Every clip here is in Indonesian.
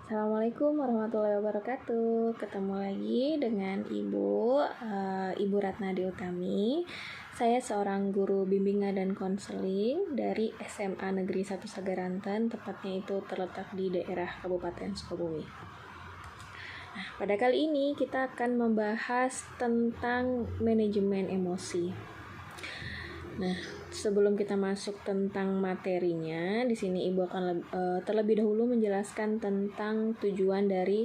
Assalamualaikum warahmatullahi wabarakatuh. Ketemu lagi dengan Ibu Ratna Deutami. Saya seorang guru bimbingan dan konseling dari SMA Negeri 1 Sagaranten, tepatnya itu terletak di daerah Kabupaten Sukabumi. Nah, pada kali ini kita akan membahas tentang manajemen emosi. Nah, sebelum kita masuk tentang materinya, di sini Ibu akan terlebih dahulu menjelaskan tentang tujuan dari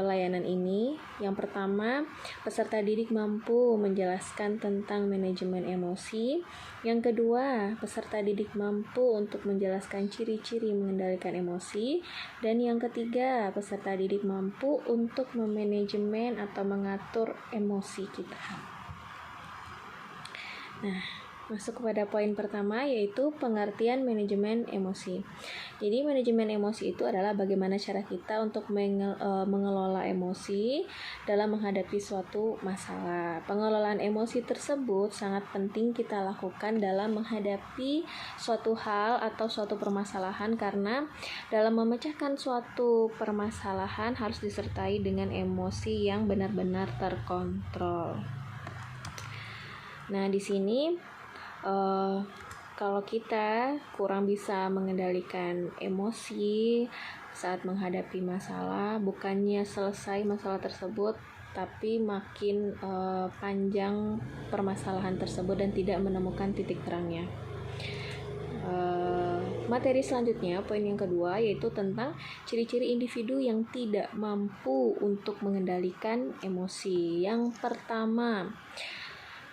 layanan ini. Yang pertama, peserta didik mampu menjelaskan tentang manajemen emosi. Yang kedua, peserta didik mampu untuk menjelaskan ciri-ciri mengendalikan emosi. Dan yang ketiga, peserta didik mampu untuk memanajemen atau mengatur emosi kita. Nah, masuk kepada poin pertama, yaitu pengertian manajemen emosi. Jadi manajemen emosi itu adalah bagaimana cara kita untuk mengelola emosi dalam menghadapi suatu masalah. Pengelolaan emosi tersebut sangat penting kita lakukan dalam menghadapi suatu hal atau suatu permasalahan, karena dalam memecahkan suatu permasalahan harus disertai dengan emosi yang benar-benar terkontrol. Nah, di sini kalau kita kurang bisa mengendalikan emosi saat menghadapi masalah, bukannya selesai masalah tersebut, tapi makin panjang permasalahan tersebut dan tidak menemukan titik terangnya. Materi selanjutnya, poin yang kedua, yaitu tentang ciri-ciri individu yang tidak mampu untuk mengendalikan emosi. Yang pertama,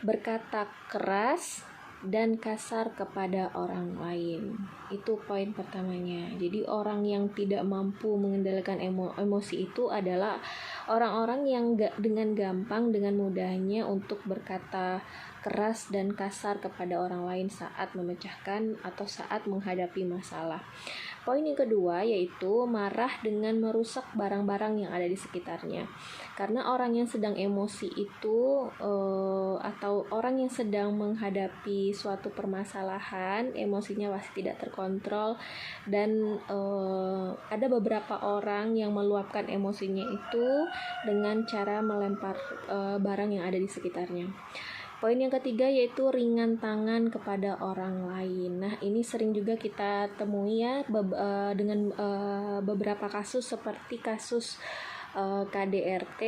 berkata keras dan kasar kepada orang lain. Itu poin pertamanya. Jadi orang yang tidak mampu mengendalikan emosi itu adalah orang-orang yang dengan gampang, dengan mudahnya untuk berkata keras dan kasar kepada orang lain saat memecahkan atau saat menghadapi masalah. Poin yang kedua, yaitu marah dengan merusak barang-barang yang ada di sekitarnya. Karena orang yang sedang emosi itu atau orang yang sedang menghadapi suatu permasalahan, emosinya pasti tidak terkontrol, dan ada beberapa orang yang meluapkan emosinya itu dengan cara melempar barang yang ada di sekitarnya. Poin yang ketiga, yaitu ringan tangan kepada orang lain. Nah, ini sering juga kita temui ya dengan beberapa kasus, seperti kasus KDRT,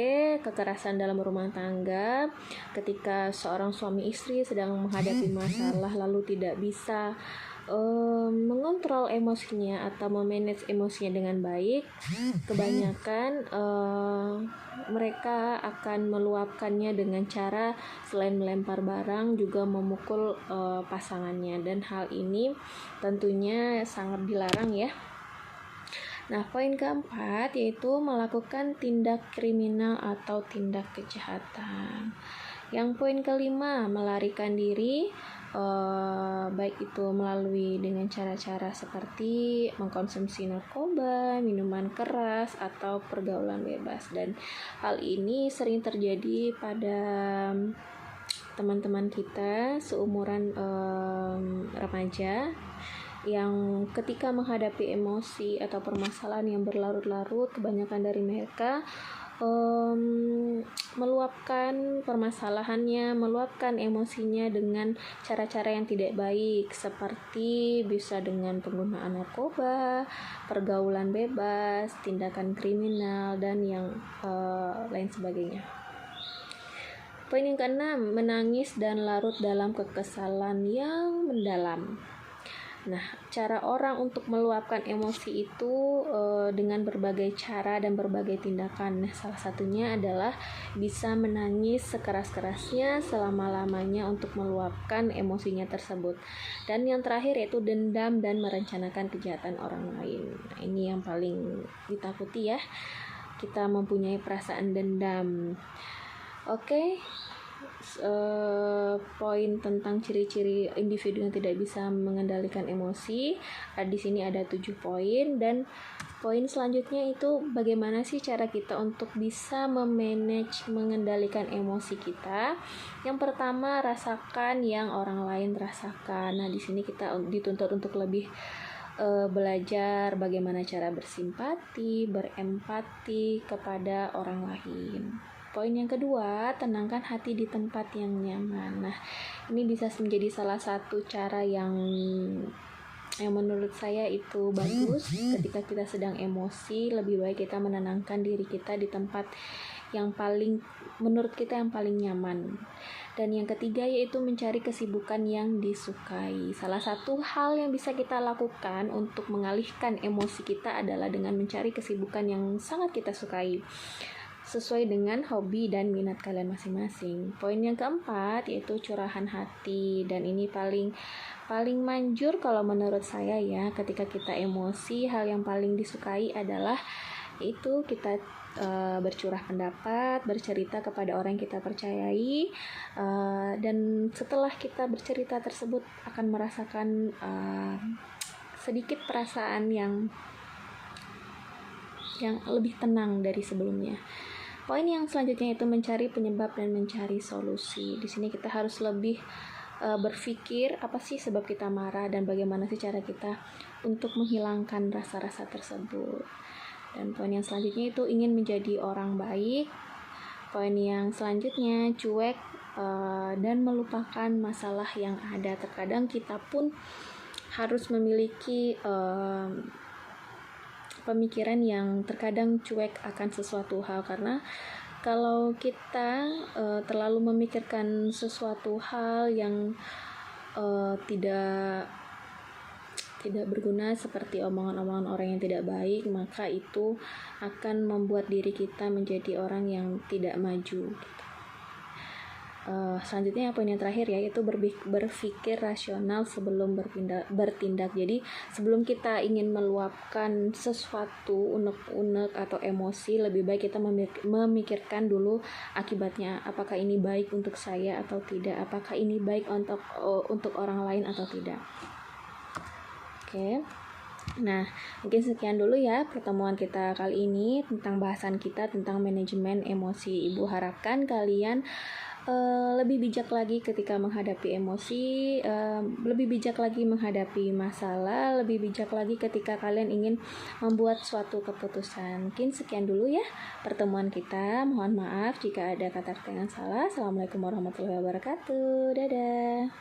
kekerasan dalam rumah tangga, ketika seorang suami istri sedang menghadapi masalah lalu tidak bisa mengontrol emosinya atau memanage emosinya dengan baik, kebanyakan mereka akan meluapkannya dengan cara selain melempar barang juga memukul pasangannya, dan hal ini tentunya sangat dilarang ya. Nah, poin keempat, yaitu melakukan tindak kriminal atau tindak kejahatan. Yang poin kelima, melarikan diri, baik itu melalui dengan cara-cara seperti mengkonsumsi narkoba, minuman keras, atau pergaulan bebas. Dan hal ini sering terjadi pada teman-teman kita seumuran remaja, yang ketika menghadapi emosi atau permasalahan yang berlarut-larut, kebanyakan dari mereka meluapkan permasalahannya, meluapkan emosinya dengan cara-cara yang tidak baik, seperti bisa dengan penggunaan narkoba, pergaulan bebas, tindakan kriminal, dan yang lain sebagainya. Poin yang keenam, menangis dan larut dalam kekesalan yang mendalam. Nah, cara orang untuk meluapkan emosi itu dengan berbagai cara dan berbagai tindakan. Nah, salah satunya adalah bisa menangis sekeras-kerasnya selama-lamanya untuk meluapkan emosinya tersebut. Dan yang terakhir, yaitu dendam dan merencanakan kejahatan orang lain. Nah, ini yang paling ditakuti ya, kita mempunyai perasaan dendam. Oke. Poin tentang ciri-ciri individu yang tidak bisa mengendalikan emosi. Di sini ada 7 poin, dan poin selanjutnya itu bagaimana sih cara kita untuk bisa memanage, mengendalikan emosi kita. Yang pertama, rasakan yang orang lain rasakan. Nah, di sini kita dituntut untuk lebih belajar bagaimana cara bersimpati, berempati kepada orang lain. Poin yang kedua, tenangkan hati di tempat yang nyaman. Nah, ini bisa menjadi salah satu cara yang menurut saya itu bagus. Ketika kita sedang emosi, lebih baik kita menenangkan diri kita di tempat yang paling menurut kita yang paling nyaman. Dan yang ketiga yaitu mencari kesibukan yang disukai. Salah satu hal yang bisa kita lakukan untuk mengalihkan emosi kita adalah dengan mencari kesibukan yang sangat kita sukai, sesuai dengan hobi dan minat kalian masing-masing. Poin yang keempat yaitu curahan hati, dan ini paling manjur kalau menurut saya ya. Ketika kita emosi, hal yang paling disukai adalah itu kita bercurah pendapat, bercerita kepada orang yang kita percayai, dan setelah kita bercerita tersebut akan merasakan sedikit perasaan yang lebih tenang dari sebelumnya. Poin yang selanjutnya itu mencari penyebab dan mencari solusi. Di sini kita harus lebih berpikir apa sih sebab kita marah dan bagaimana sih cara kita untuk menghilangkan rasa-rasa tersebut. Dan poin yang selanjutnya itu ingin menjadi orang baik. Poin yang selanjutnya cuek dan melupakan masalah yang ada. Terkadang kita pun harus memiliki pemikiran yang terkadang cuek akan sesuatu hal, karena kalau kita terlalu memikirkan sesuatu hal yang tidak berguna seperti omongan-omongan orang yang tidak baik, maka itu akan membuat diri kita menjadi orang yang tidak maju. Selanjutnya poin yang terakhir yaitu berpikir rasional sebelum bertindak. Jadi sebelum kita ingin meluapkan sesuatu unek-unek atau emosi, lebih baik kita memikirkan dulu akibatnya. Apakah ini baik untuk saya atau tidak? Apakah ini baik untuk orang lain atau tidak? Oke. Nah, mungkin sekian dulu ya pertemuan kita kali ini tentang bahasan kita tentang manajemen emosi. Ibu harapkan kalian lebih bijak lagi ketika menghadapi emosi, lebih bijak lagi menghadapi masalah, lebih bijak lagi ketika kalian ingin membuat suatu keputusan. Mungkin sekian dulu ya pertemuan kita. Mohon maaf jika ada kata-kata yang salah. Assalamualaikum warahmatullahi wabarakatuh. Dadah.